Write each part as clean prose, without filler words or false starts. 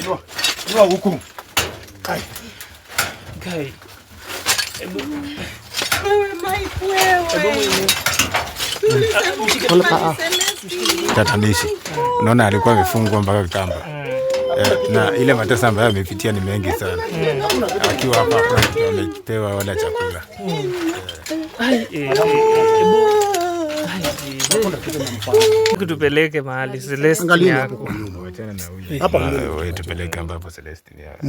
Ndio huku. Kai. Wewe Mike wewe. Tatanishi. Unaona alikuwa amefungwa mpaka kitamba. Na ile mateso ambayo amepitia ni mengi sana. Akiwa hapa amepewa wala chakula. Kutupeleke mahali Celestine yako. Hapa wewe tupeleke ambapo Celestine yako.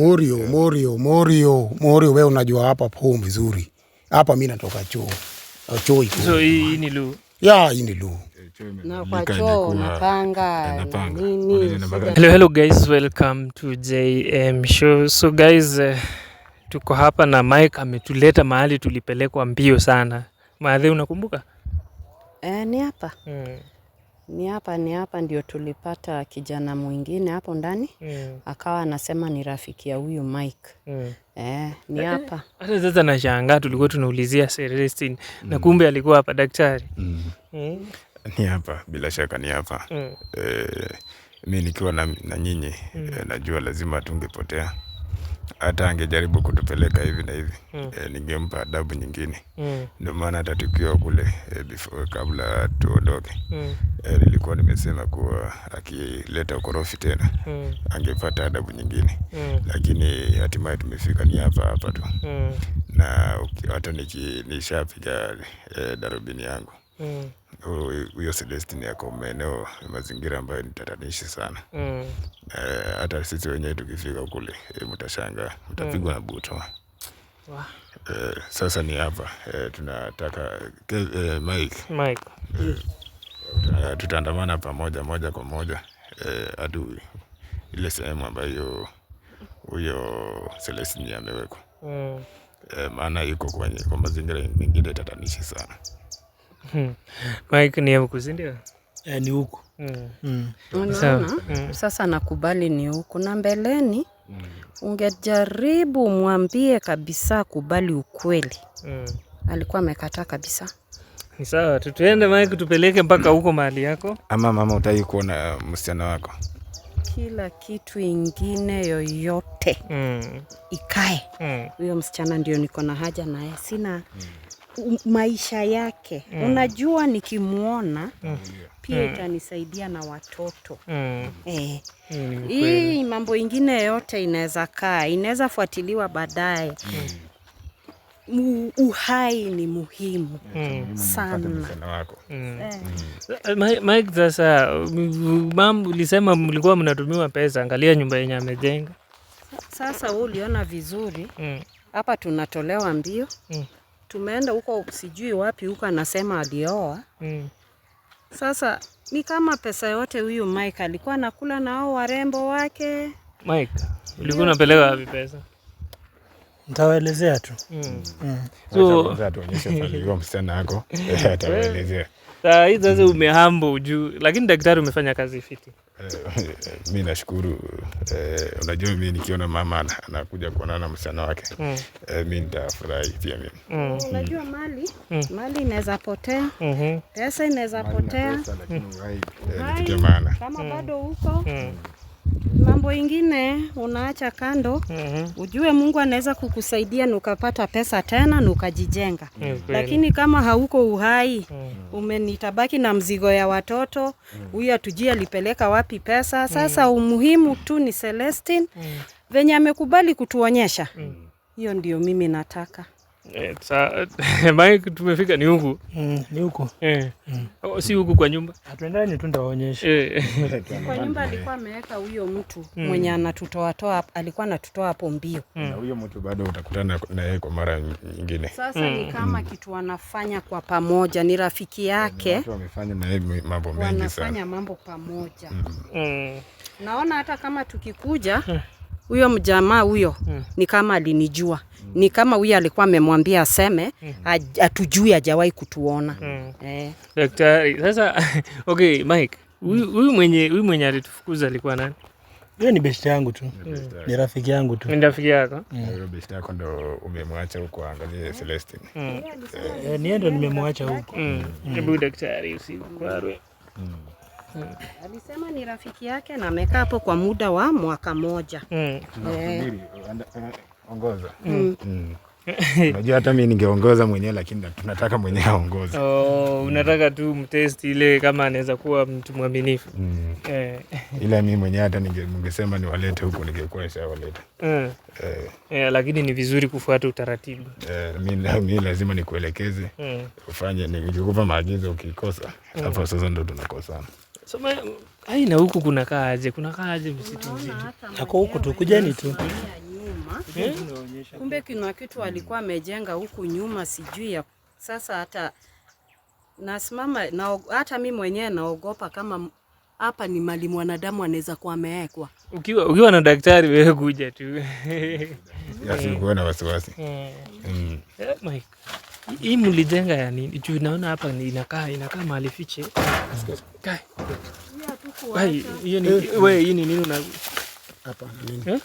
Morio, wewe unajua hapa po vizuri. Hapa mimi natoka choo. Choo iko. So hii ni Lu. Ya, hii ni Lu. Na kwa choo napanga nini? Hello guys, welcome to JM Show. So guys, tuko hapa na Mike ametuleta mahali tulipelekwa mbio sana. Maadhi unakumbuka? Ni hapa. Ni hapa ndio tulipata kijana mwingine hapo ndani. Akawa anasema ni rafiki ya huyu Mike. Ni hapa. Hata sasa nashangaa tulikuwa tunaulizia Celestine na kumbe alikuwa hapa daktari. Ni hapa, bila shaka ni hapa. Mimi nikiwa na nyinyi najua lazima tungepotea. Hata angejaribu kutupeleka hivi na hivi, ningempa adabu nyingine. Ndio maana hata tukiwa kule kabla tuondoke, nilikuwa nimesema kuwa akileta ukorofi tena angepata adabu nyingine. Lakini hatimaye tumefika ni hapa tu. Na hata nishapiga darubini yangu. Huyo Celestine yako maeneo mazingira ambayo ni tatanishi sana. Hata sisi wenyewe tukifika kule mtashangaa, mtapigwa na buto. Sasa ni hapa tunataka Mike. Tutaandamana pamoja moja kwa moja hadi ile sehemu ambayo huyo Celestine amewekwa. Maana yuko kwa mazingira mengine tatanishi sana. Mike ni huku, si ndio? Ni huku. Sasa nakubali ni huku. Na mbeleni ungejaribu mwambie kabisa kubali ukweli. Alikuwa amekataa kabisa. Ni sawa, tuende Mike tupeleke mpaka huko mahali yako. Ama mama utaki kuona msichana wako? Kila kitu ingine yoyote ikae. Huyo msichana ndio niko na haja naye. Sina maisha yake. Unajua nikimuona pia itanisaidia na watoto. Hii mambo ingine yote inaweza kaa, inaweza fuatiliwa baadaye. Uhai ni muhimu sana. Mike, sasa mambo ulisema mlikuwa mnatumiwa pesa, angalia nyumba yenye amejenga. Sasa wewe uliona vizuri. Hapa tunatolewa mbio. Tumeenda huko sijui wapi huko anasema alioa. Sasa ni kama pesa yote huyu Mike alikuwa anakula na hao warembo wake. Mike, ulikuwa unapeleka wapi pesa? Nitawaelezea tu. So tuonyeshe familia msichana wako, atawaelezea. Sasa umehambo juu, lakini daktari umefanya kazi fiti. Mimi nashukuru. Unajua mimi nikiona mama anakuja kuonana na msichana wake, mimi nitafurahi pia mimi. Unajua mali inaweza potea, pesa inaweza potea, kitu maana kama bado huko. Mambo ingine unaacha kando. Ujue Mungu anaweza kukusaidia na ukapata pesa tena na ukajijenga. Lakini kama hauko uhai, umenitabaki na mzigo ya watoto. Huyu atujui alipeleka wapi pesa. Sasa umuhimu tu ni Celestine. Venye amekubali kutuonyesha. Hiyo ndio mimi nataka. Mike, tumefika ni huku. Ni huku. Si huku kwa nyumba. Hatuendani tu ndawaonyesha. Kwa nyumba alikuwa ameweka huyo mtu mwenye anatutoa alikuwa anatutoa hapo mbio. Na huyo mtu bado utakutana na yeye kwa mara nyingine. Sasa ni kama kitu wanafanya kwa pamoja, ni rafiki yake. Watu wamefanya na yeye mambo mengi sana. Wanafanya mambo pamoja. Naona hata kama tukikuja huyo mjamaa huyo ni kama alinijua. Ni kama huyo alikuwa amemwambia aseme atujui hajawahi kutuona. Daktari, sasa okay Mike, huyu mwenye alitufukuza alikuwa nani? Yeye ni best yangu tu. Ni rafiki yangu tu. Ni rafiki yako? Yule best yako ndo umemwacha huko angalie Celestine. Niende nimemwacha huko. Hebu daktari usikwarwe. Alisema ni rafiki yake na amekaa hapo kwa muda wa mwaka moja. Ongoza. Unajua hata mimi ningeongoza mwenyewe lakini tunataka mwenyewe aongoze. Unataka tu mtest ile kama anaweza kuwa mtu mwaminifu. Ila mimi mwenyewe hata ningesema niwalete huko ningekuwa nishawaleta. Lakini ni vizuri kufuata utaratibu. Mimi lazima nikuelekeze. Ufanye nikikupa maagizo ukikosa. Hapo sasa ndo tunakosana. Na huku kunakaa aje msitu mzima. Hako huku tu kujeni tu. Kumbe kuna kitu alikuwa amejenga huku nyuma sijui ya sasa hata nasimama na hata mimi mwenyewe naogopa kama hapa ni mali mwanadamu anaweza kuwa amewekwa. Ukiwa na daktari wewe kuja tu. Sikuwa na wasiwasi. Mike. Hii mlijenga ya nini? Juu naona hapa inakaa mahali fiche. Kai. Hiyo ni wewe hii ni nini una hapa nini?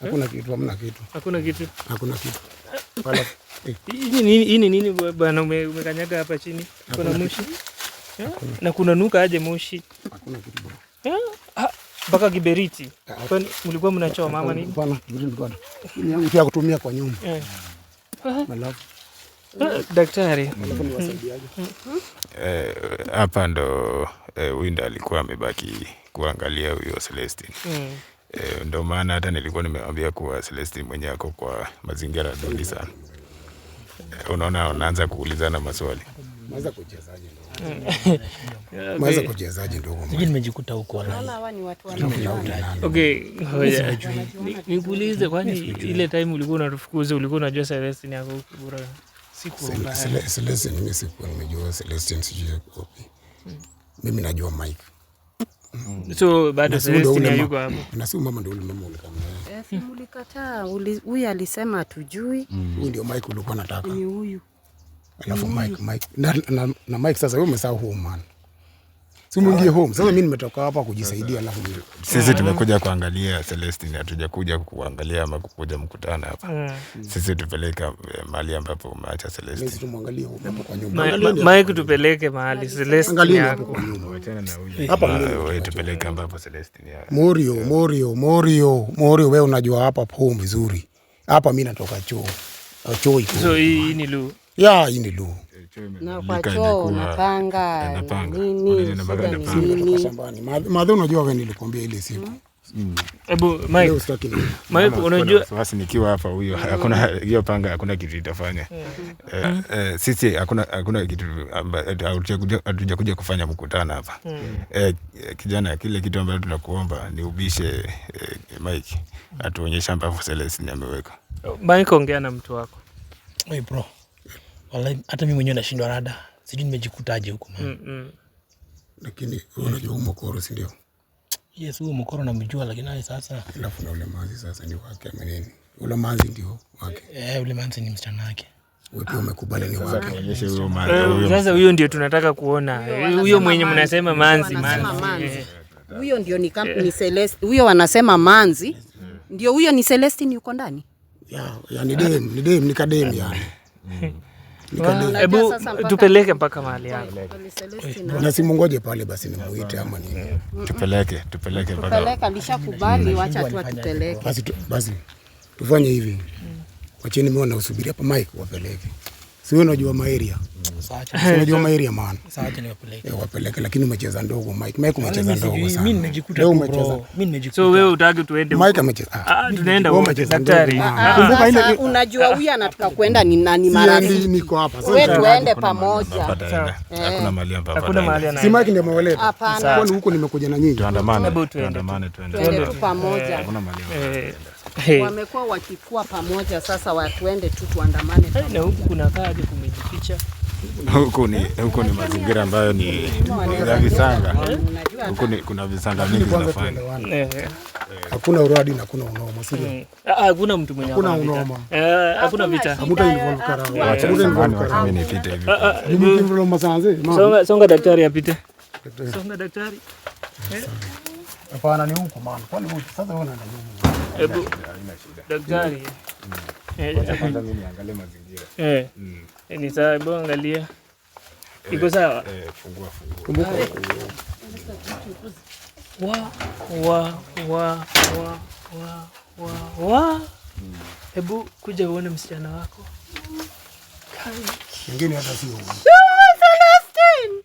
Hakuna kitu, hamna kitu. Hakuna kitu. Hakuna kitu. Wala. Hii ni nini bwana umekanyaga hapa chini? Kuna moshi? Na kuna nuka aje moshi? Hakuna kitu bwana. Mpaka kiberiti. Kwani mlikuwa mnachoa mama nini? Hapana, kiberiti bwana. Ni yangu tu ya kutumia kwa nyumba. Malafu. Daktari. Hapa ndo Winda alikuwa amebaki kuangalia huyo Celestine. Ndo maana hata nilikuwa nimemwambia kuwa Celestine mwenyewe ako kwa mazingira duni sana. Unaona unaanza kuulizana maswali. Maweza kuchezaje ndogo. Sijui nimejikuta huko wala. Hawa ni watu wanafanya. Okay, nikuulize kwani ile time ulikuwa unatufukuza ulikuwa unajua Celestine yako huko bora? Sikuomba. Celestine mimi sikuwa nimejua Celestine sijui wapi. Mimi najua Mike. So bado Celestine yuko hapo. Na si mama ndio ule mama ule kama. Mulikataa. Huyu alisema hatujui. Huyu ndio Mike ulikuwa unataka. Ni huyu. Alafu Mike na Mike sasa wewe umesahau home man. Si mwingie home. Sasa mimi nimetoka hapa kujisaidia alafu sisi tumekuja kuangalia Celestine, hatujakuja kuangalia ama kukuja mkutana hapa. Sisi tupeleka mahali ambapo umeacha Celestine. Sisi tumwangalie hapo kwa nyumba. Mike tupeleke mahali Celestine yako. Achana na huyo. Hapa wewe tupeleke ambapo Celestine yako. Morio wewe unajua hapa home vizuri. Hapa mimi natoka choo. Choo iko. So hii ni lu. Hii ni lu. Na kwa choo napanga nini shambani. Madhe unajua wewe nilikwambia ile siku. Hebu Mike unajua sasa nikiwa hapa huyo hakuna hiyo panga hakuna kitu itafanya. Sisi hakuna kitu hatujakuja kufanya mkutano hapa. Kijana kile kitu ambacho tunakuomba ni ubishe Mike atuonyeshe ambapo Celestine ameweka. Mike ongea na mtu wako. Oi bro. Wallahi hata mimi mwenyewe nashindwa rada. Sijui nimejikutaje huko man. Lakini unajua umokoro si ndio? Yes, huo mkoro namjua lakini sasa alafu na ule manzi sasa ni wake maneno. Ule manzi ndio wake. Ule manzi ni msichana wake. Wewe pia umekubali ni wake. Sasa huyo ndio tunataka kuona. Huyo mwenye mnasema manzi. Huyo ndio ni Celestine. Huyo wanasema manzi. Ndio huyo ni Celestine yuko ndani. Ni dem ni kadem yani. Hebu tupeleke mpaka mahali yako. Na simungoje pale basi nimuite ama nini. Tupeleke mpaka. Tupeleka alishakubali wacha tu atupeleke. Basi tufanye hivi. Wacheni mimi nausubiri hapa Mike wapeleke. Si wewe unajua maeria. Unajua maeria maana. Sasa niwapeleke. Wapeleke lakini umecheza ndogo Mike. Mike umecheza ndogo sana. Mimi nimejikuta bro. Mimi nimejikuta. So wewe utaki tuende huko? Mike amecheza. Tunaenda huko daktari. Kumbuka ile unajua huyu anataka kwenda ni nani marafiki. Niko hapa. Wewe tuende pamoja. Hakuna mahali ambapo. Hakuna mahali anaenda. Si Mike ndiye amewaleta. Hapana. Kwani huko nimekuja na nyinyi. Tuandamane. Tuende tu pamoja. Hakuna mahali. Wamekuwa wakikua pamoja sasa watuende tu tuandamane. Na huku kuna kaje kumejificha. Huko ni mazingira ambayo ni ya visanga. Huko kuna visanga vingi vinafanya. Hakuna uradi na kuna unoma, sio? Hakuna mtu mwenye hakuna unoma. Hakuna vita. Hakuna involve karao. Acha mimi nipite hivi. Mimi involve sanze. Songa daktari apite. Songa daktari. Hapana ni huko maana. Kwani huko sasa wewe unaenda nyuma. Hebu daktari. Kwanza mimi niangalie mazingira. Ni sawa, hebu angalia. Iko sawa? Fungua. Kumbuka Hebu kuja uone msichana wako. Wengine hata sio. Celestine.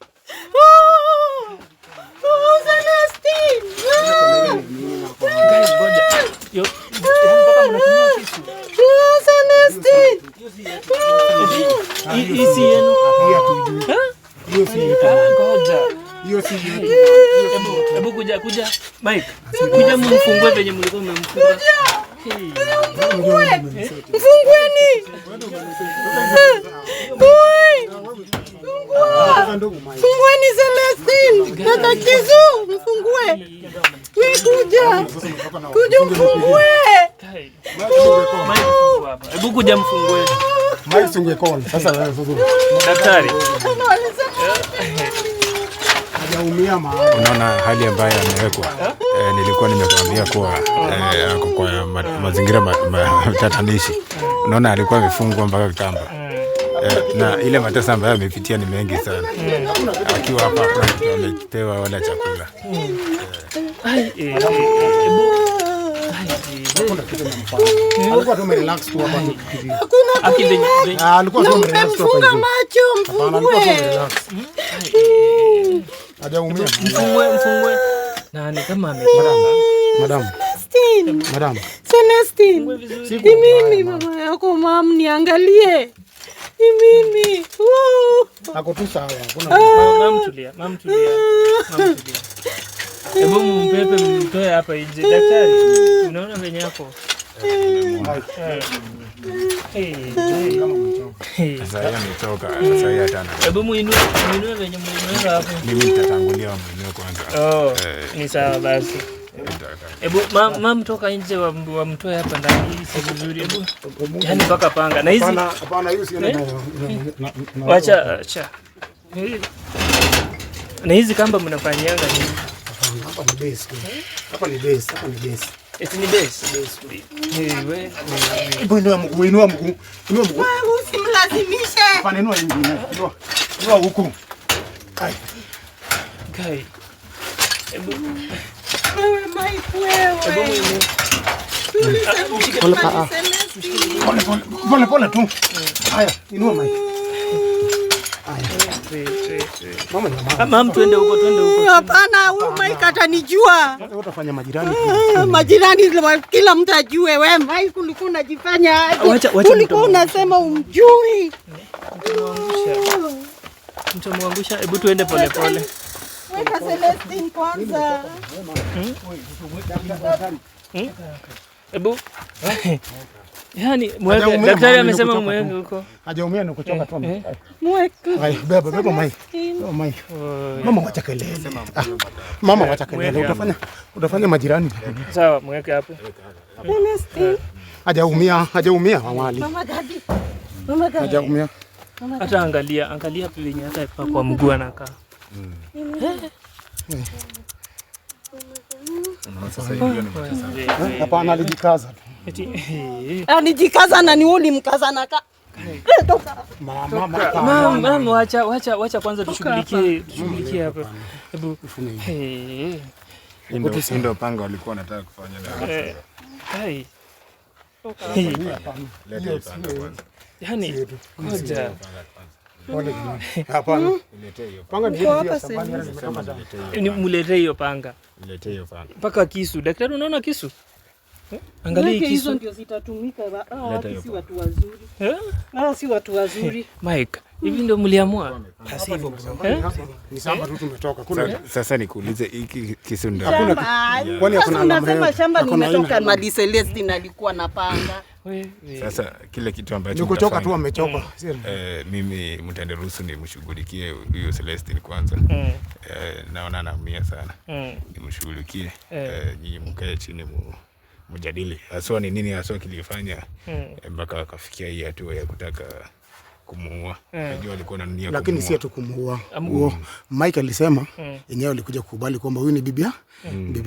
Celestine. Guys, ngoja. Yo, mpaka mnatumia kisu. Celestine. Hii si yenu. Hiyo si yetu. Ngoja. Hiyo si yetu. Hebu kuja. Mike, kuja mfungue venye mlikuwa mmemfunga. Mfungueni. Fungueni Celestine. Kaka Kisu, mfungue. Kuja mfungue. Hebu kuja mfungue. Mike sungue call. Sasa wewe sasa. Daktari. Hajaumia maana. Unaona hali ambayo amewekwa. Nilikuwa nimekwambia kuwa ako kwa mazingira matatanishi. Unaona alikuwa amefungwa mpaka kamba. Na ile mateso ambayo amepitia ni mengi sana. Akiwa hapa amepewa wala chakula. Alikuwa tu relax tu hapa tu. Alikuwa tu relax tu hapa. Funga macho, mfungue. Hajaumia. Mfungue. Na ni kama amekiramba. Madam. Celestine. Ni mimi mama yako, mam, niangalie. Ni mimi. Ako tu sawa. Mam tulia. Hebu mpepe mtoe hapa nje. Daktari, unaona venye hapo? Sasa yeye ametoka. Sasa yeye atana. Hebu muinue venye muinue hapo. Mimi nitatangulia muinue kwanza. Ni sawa basi. Hebu mam toka nje wamtoe hapa ndani, hii si vizuri. Hebu yani mpaka panga. Na hizi hapana, hiyo si wacha. Na hizi kamba mnafanyianga nini? Hapa ni base. Eti ni base. Wewe. Inua mguu. Usimlazimishe. Hapana, inua nyingine. Inua huku. Kai. Hebu Wewe Mike, wewe. Pole tu. Haya, inua Mike. Mam, twende huko. Hapana, huyu Mike atanijua. Utafanya majirani. Majirani kila mtu ajue wewe Mike ulikuwa unajifanya aje. Ulikuwa unasema umjui. Mtamwangusha. Hebu tuende pole. Weka Celestine kwanza. Hebu. Yaani daktari amesema mwenge huko. Hajaumia ni kuchoka tu. Mweka. Hai, beba Mike. Mama wacha kelele. Mama wacha kelele. Utafanya majirani. Sawa, mweke hapo. Celestine. Hajaumia awali. Mama Gadi. Hajaumia. Hata angalia penye hata kwa mguu anakaa. Hapana, alijikaza tu. Anijikaza na ni wewe ulimkaza ka. Mama, wacha kwanza tushughulikie hapa. Hebu. Ndio panga walikuwa wanataka kufanya dawa. Hai. Leta panga kwanza. Yaani ngoja. Hapana. Panga ni hiyo sambani Ni muletee hiyo panga. Niletee hiyo panga. Mpaka kisu. Daktari, unaona kisu? Angalia kisu. Hizo ndio zitatumika. Si watu wazuri. Si watu wazuri. Mike, hivi ndio mliamua? hivyo. Ni shamba tu tumetoka. Sasa nikuulize hiki kisu ndio. Kwani unasema shamba nimetoka mali Celestine alikuwa napanga. Sasa kile kitu ambacho nikuchoka tu amechoka. Mimi mtaniruhusu nimshughulikie huyo Celestine kwanza. Naona anaumia sana. Nimshughulikie. Nyinyi mkae chini mjadili haswa ni nini haswa kilifanya mpaka akafikia hii hatua ya kutaka kumuua. Najua alikuwa na nia, lakini si atu kumuua. Mike alisema yenyewe alikuja kukubali kwamba huyu ni bibi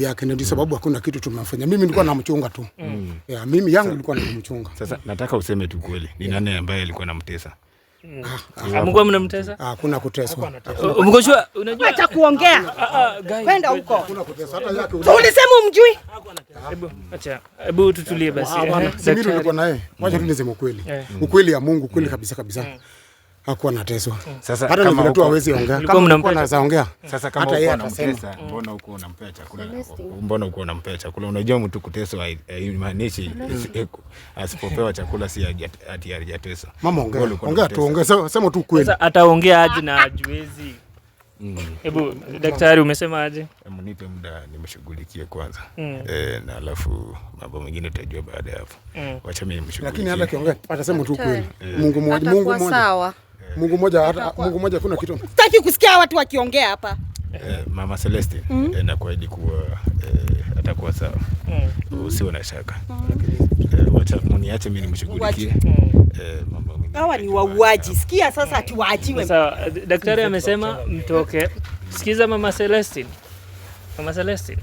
yake, ndio sababu hakuna kitu tumefanya. Mimi nilikuwa namchunga tu. Mimi yangu nilikuwa namchunga. Sasa nataka useme tu kweli, ni nani ambaye alikuwa anamtesa? Amekuwa mnamtesa? Hakuna kuteswa. Mkoshua unajua acha kuongea. Kwenda huko. Hakuna kuteswa hata yake. Ulisema umjui? Hebu acha. Hebu tutulie basi. Sisi tulikuwa naye. Wacha tuniseme ukweli. Ukweli ya Mungu, kweli kabisa. Hakuwa anateswa. Sasa hata kama mtu hawezi ongea. Kama mtu anaweza ongea. Sasa kama uko unamtesa, mbona uko unampea chakula? Mbona uko unampea chakula? Unajua mtu kuteswa haimaanishi asipopewa chakula si ati hajateswa. Mama ongea tu, ongea sema tu kweli. Sasa ataongea aje na ajuezi? Hebu daktari umesema aje? Mnipe muda nimeshughulikie kwanza. Na alafu mambo mengine tutajua baada ya hapo. Wacha mimi nimshughulikie. Lakini hata kiongea atasema tu kweli. Mungu mmoja. Sawa. Mungu mmoja kuna kitu. Sitaki kusikia watu wakiongea hapa. Mama Celestine, nakuahidi kuwa atakuwa sawa. Usiwe na shaka. Wacha mniache mimi nimshughulikie. Hawa ni wauaji. Sikia sasa atiwaachiwe. Sawa, daktari amesema mtoke. Sikiza Mama Celestine. Mama Celestine.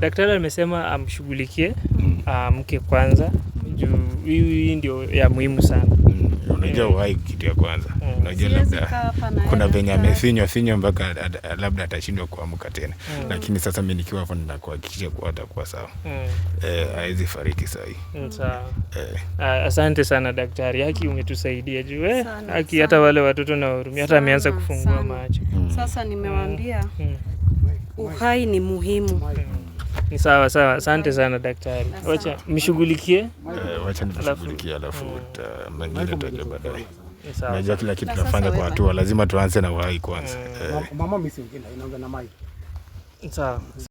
Daktari amesema amshughulikie mke kwanza. Juu hii ndio ya muhimu sana. Unajua uhai kitu ya kwanza. Unajua labda kuna venye amefinywa mpaka labda atashindwa kuamka tena. Lakini sasa mimi nikiwa hapo ninakuhakikishia kuwa atakuwa sawa. Haizi fariki saa hii. Sawa. Asante sana daktari. Haki umetusaidia juu haki hata wale watoto na hurumia hata ameanza kufungua macho. Sasa nimewaambia uhai ni muhimu. Ni sawa. Asante sana daktari. Wacha mshughulikie. Wacha nimshughulikie alafu mengine tutajua baadaye. Unajua kila kitu tunafanya kwa hatua, lazima tuanze na uhai kwanza. Mama mimi si inaongea na Mike. Sawa.